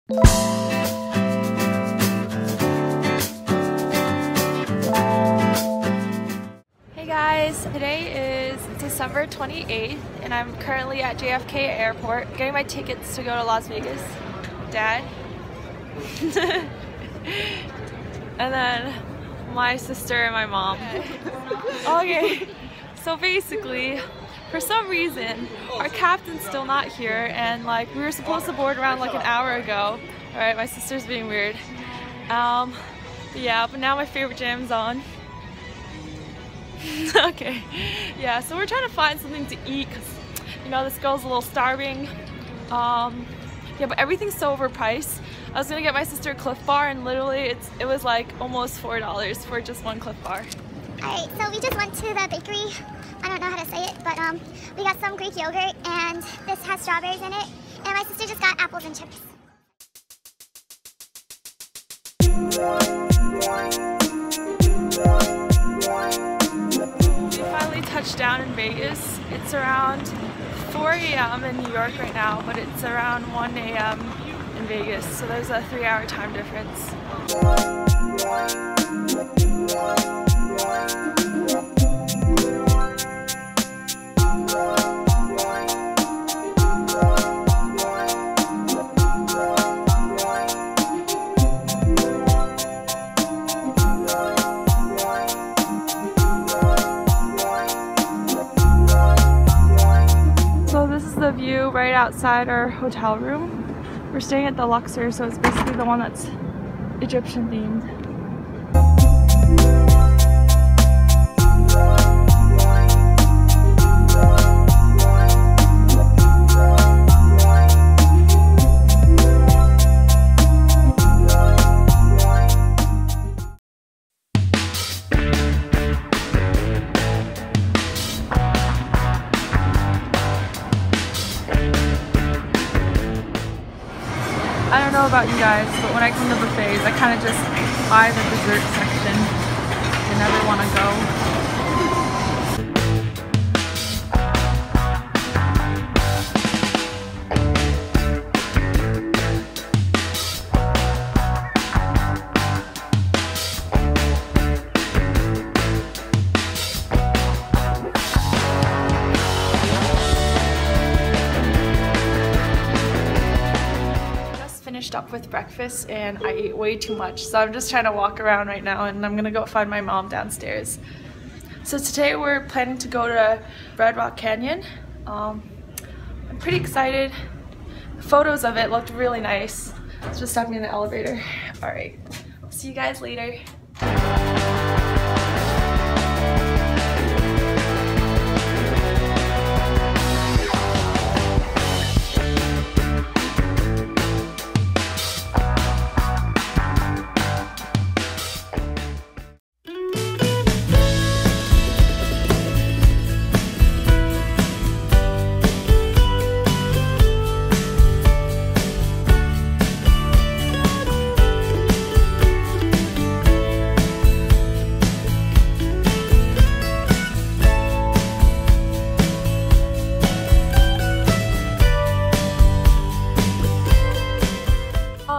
Hey guys, today is December 28th and I'm currently at JFK Airport getting my tickets to go to Las Vegas. Dad. And then my sister and my mom. Okay, so basically, for some reason, our captain's still not here, and like we were supposed to board around like an hour ago. Alright, my sister's being weird. Yeah, but now my favorite jam's on. Okay, yeah, so we're trying to find something to eat because, you know, this girl's a little starving. Yeah, but everything's so overpriced. I was gonna get my sister a Cliff Bar, and literally it was like almost $4 for just one Cliff Bar. Alright, so we just went to the bakery. I don't know how to say it, but we got some Greek yogurt, and this has strawberries in it. And my sister just got apples and chips. We finally touched down in Vegas. It's around 4 a.m. in New York right now, but it's around 1 a.m. in Vegas, so there's a 3-hour time difference. So this is the view right outside our hotel room. We're staying at the Luxor, so it's basically the one that's Egyptian themed. I don't know about you guys, but when I come to buffets, I kind of just eye the dessert section and never want to go. Up with breakfast and I ate way too much, so I'm just trying to walk around right now, and I'm gonna go find my mom downstairs. So today we're planning to go to Red Rock Canyon. I'm pretty excited. The photos of it looked really nice. It's just stopping in the elevator. Alright, see you guys later.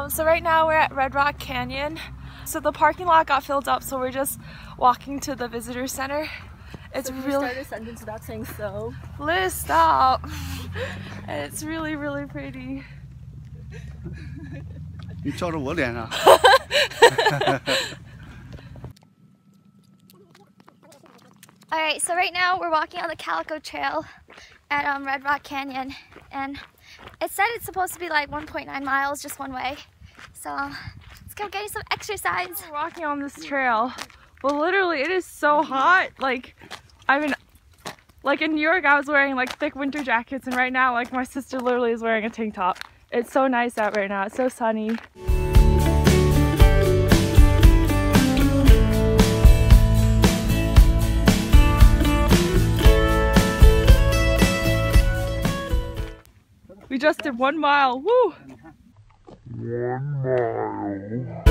So right now we're at Red Rock Canyon. So the parking lot got filled up, so we're just walking to the visitor center. It's really— start a sentence without saying so. Liz, stop. And it's really, really pretty. You told her what, Anna? Alright, so right now we're walking on the Calico Trail at Red Rock Canyon, and it said it's supposed to be like 1.9 miles just one way. So let's go get some exercise. We're walking on this trail, but literally it is so hot. Like, I mean, like in New York I was wearing like thick winter jackets, and right now like my sister literally is wearing a tank top. It's so nice out right now. It's so sunny. We just did 1 mile. Woo! 1 mile.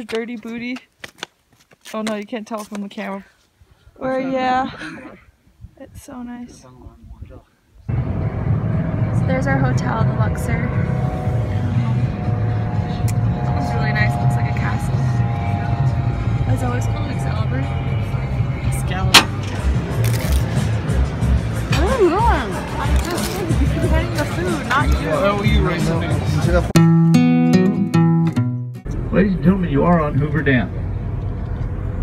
dirty booty. Oh no, you can't tell from the camera. Or yeah, it's so nice. So there's our hotel, the Luxor. It's really nice. It looks like a castle. As always called Excalibur. Excalibur. Where are you going? I'm just getting the food, not you. Oh, you racing me. Ladies and gentlemen, you are on Hoover Dam.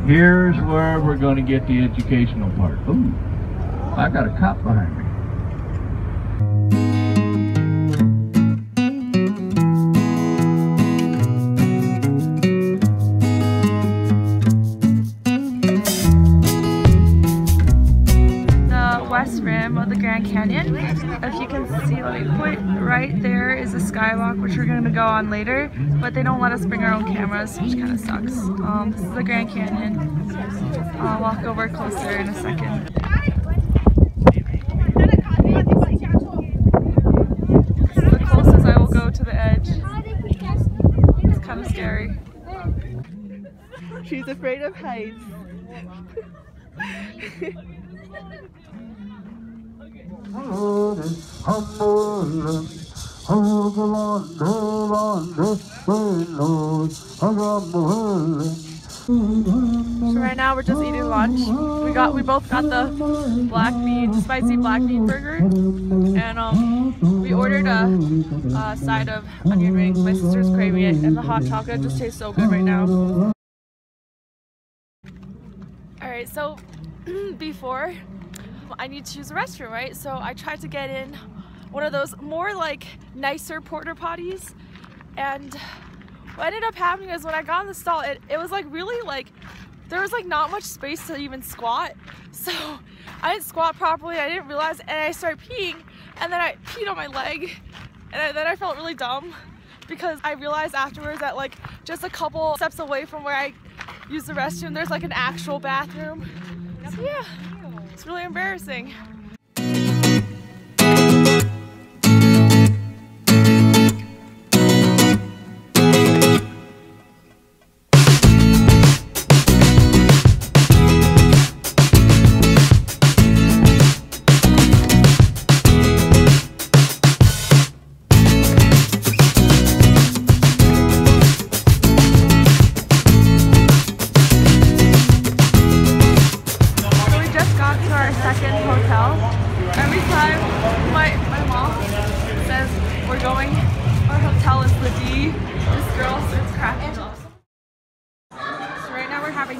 Here's where we're going to get the educational part. Ooh, I got a cop behind me. West rim of the Grand Canyon. If you can see, let me point right there is a skywalk, which we're going to go on later, but they don't let us bring our own cameras, which kind of sucks. This is the Grand Canyon. I'll walk over closer in a second. This is the closest I will go to the edge. It's kind of scary. She's afraid of heights. So right now we're just eating lunch. We both got the spicy black bean burger, and we ordered a side of onion rings. My sister's craving it, and the hot chocolate just tastes so good right now. Alright, so before I need to use the restroom, right? So I tried to get in one of those more like nicer porta potties, and what ended up happening is when I got in the stall, it was like really like there was like not much space to even squat, so I didn't squat properly. I didn't realize, and I started peeing, and then I peed on my leg, and then I felt really dumb because I realized afterwards that like just a couple steps away from where I use the restroom there's like an actual bathroom. So yeah, it's really embarrassing.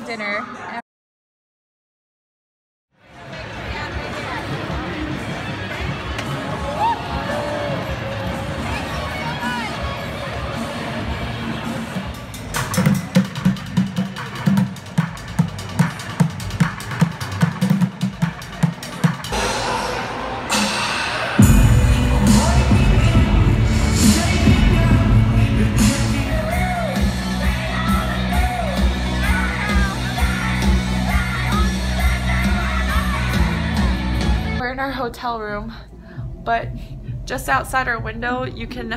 Dinner. In our hotel room, but just outside our window you can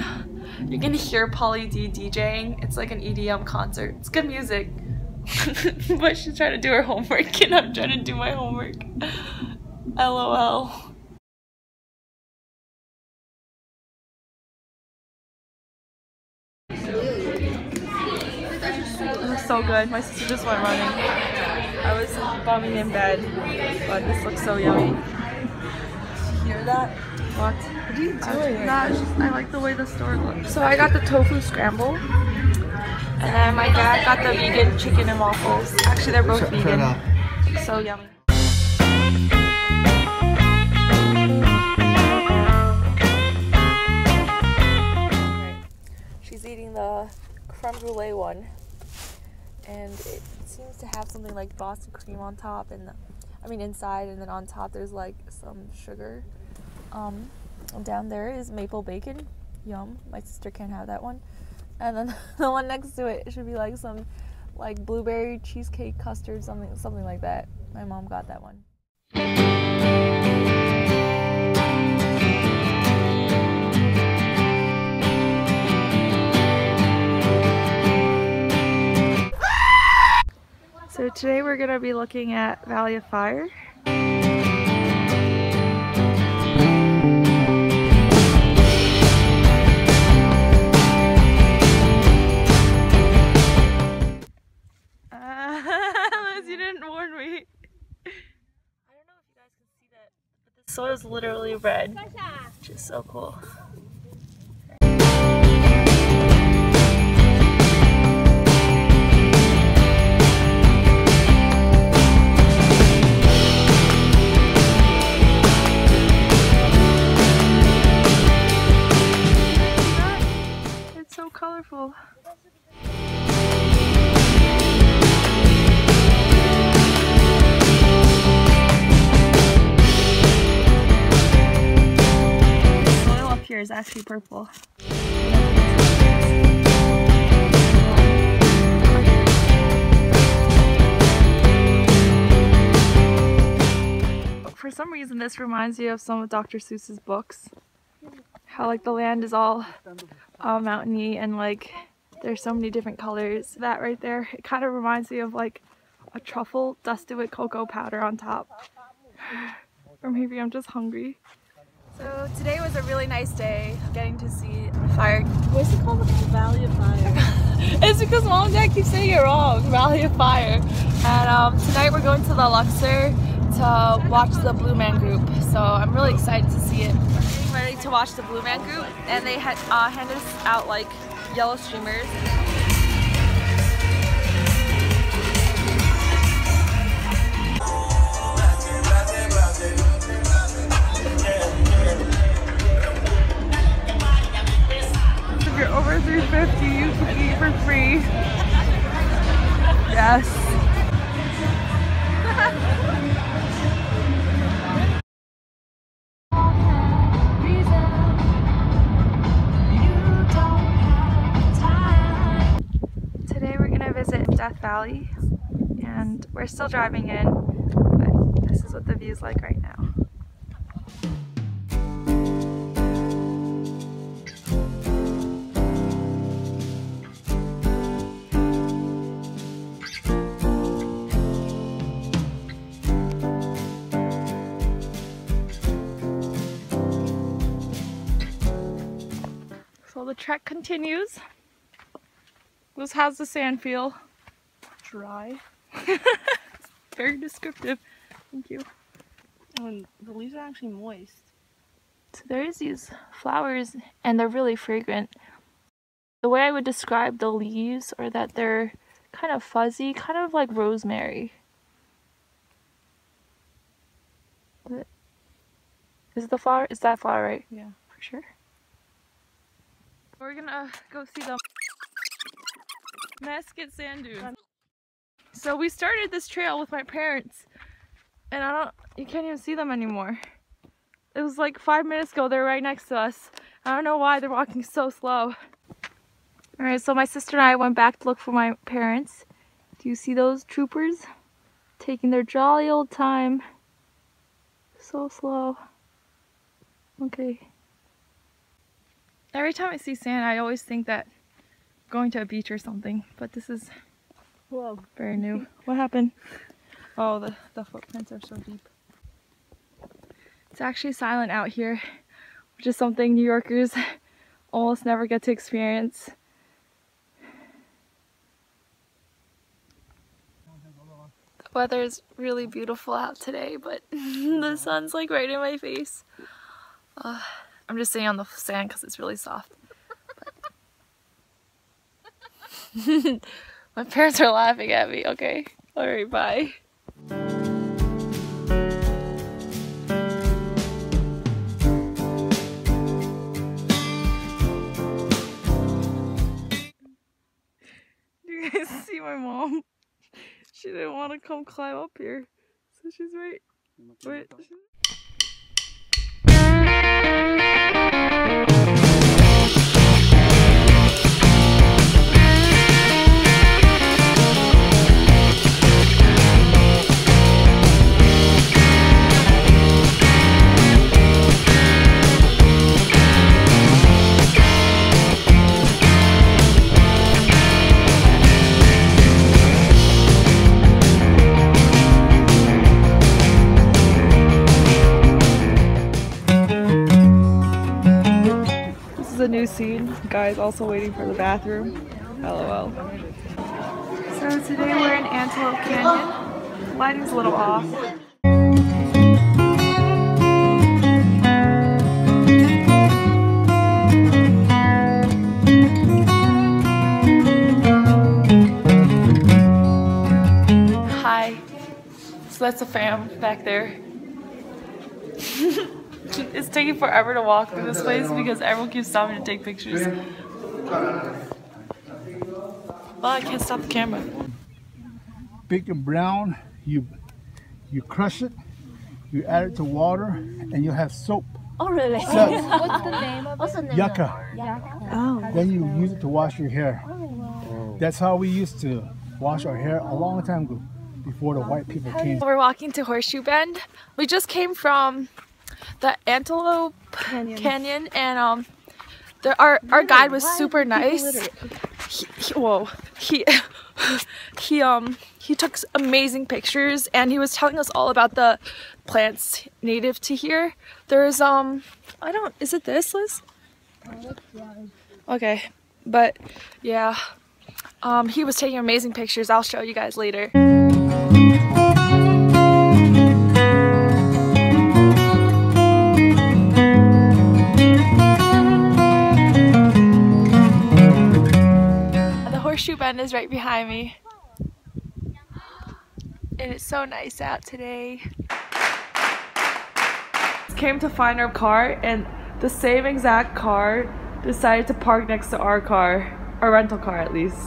hear Pauly D DJing. It's like an EDM concert. It's good music. But she's trying to do her homework and I'm trying to do my homework. LOL. It was so good. My sister just went running. I was bumming in bed, but this looks so yummy. Hear that? What? What are you doing? I like the way the store looks. So I got the tofu scramble, and then my dad got the vegan chicken and waffles. Actually, they're both vegan. So yummy. She's eating the creme brulee one, and it seems to have something like Boston cream on top, and inside, and then on top there's like some sugar. And down there is maple bacon. Yum. My sister can't have that one. And then the one next to it should be like some like blueberry cheesecake custard, something like that. My mom got that one. So today we're going to be looking at Valley of Fire. You didn't warn me. I don't know if you guys can see that, but the soil is literally red, which is so cool. It's so colorful. Here is actually purple. For some reason this reminds me of some of Dr. Seuss's books. How like the land is all mountainy and like there's so many different colors. That right there, it kind of reminds me of like a truffle dusted with cocoa powder on top. Or maybe I'm just hungry. So today was a really nice day, getting to see fire. What's it called? Valley of Fire. It's because Mom and Dad keep saying it wrong. Valley of Fire. And tonight we're going to the Luxor to watch the Blue Man Group. So I'm really excited to see it. We're getting ready to watch the Blue Man Group, and they handed us out like yellow streamers. If you're over 350, you can eat for free. Yes. Today we're gonna visit Death Valley, and we're still driving in, but this is what the view's like right now. So the trek continues. How's the sand feel? Dry. Very descriptive. Thank you. And the leaves are actually moist. So there's these flowers and they're really fragrant. The way I would describe the leaves are that they're kind of fuzzy, kind of like rosemary. Is the flower? Is that flower right? Yeah. For sure. We're gonna go see the Mesquite sand dunes. So we started this trail with my parents, and you can't even see them anymore. It was like 5 minutes ago, they're right next to us. I don't know why they're walking so slow. Alright, so my sister and I went back to look for my parents. Do you see those troopers? Taking their jolly old time. So slow. Okay. Every time I see sand, I always think that I'm going to a beach or something, but this is very new. What happened? Oh, the footprints are so deep. It's actually silent out here, which is something New Yorkers almost never get to experience. The weather is really beautiful out today, but the sun's like right in my face. I'm just sitting on the sand because it's really soft. My parents are laughing at me, okay? Alright, bye. You guys see my mom? She didn't want to come climb up here. So she's right. Wait. guy's also waiting for the bathroom. LOL. So today we're in Antelope Canyon. Lighting's a little off. Hi. So that's the fam back there. It's taking forever to walk through this place because everyone keeps stopping to take pictures. Well, I can't stop the camera. Big and brown, you crush it, you add it to water, and you have soap. Oh really? So, What's the name of it? yucca. Oh. Then you use it to wash your hair. That's how we used to wash our hair a long time ago, before the white people came. We're walking to Horseshoe Bend. We just came from the Antelope Canyon, and our guide was super nice. He took amazing pictures, and he was telling us all about the plants native to here. There's is it this, Liz? Okay, but yeah, he was taking amazing pictures. I'll show you guys later. Horseshoe Bend is right behind me. It is so nice out today. Came to find our car, and the same exact car decided to park next to our car, our rental car at least.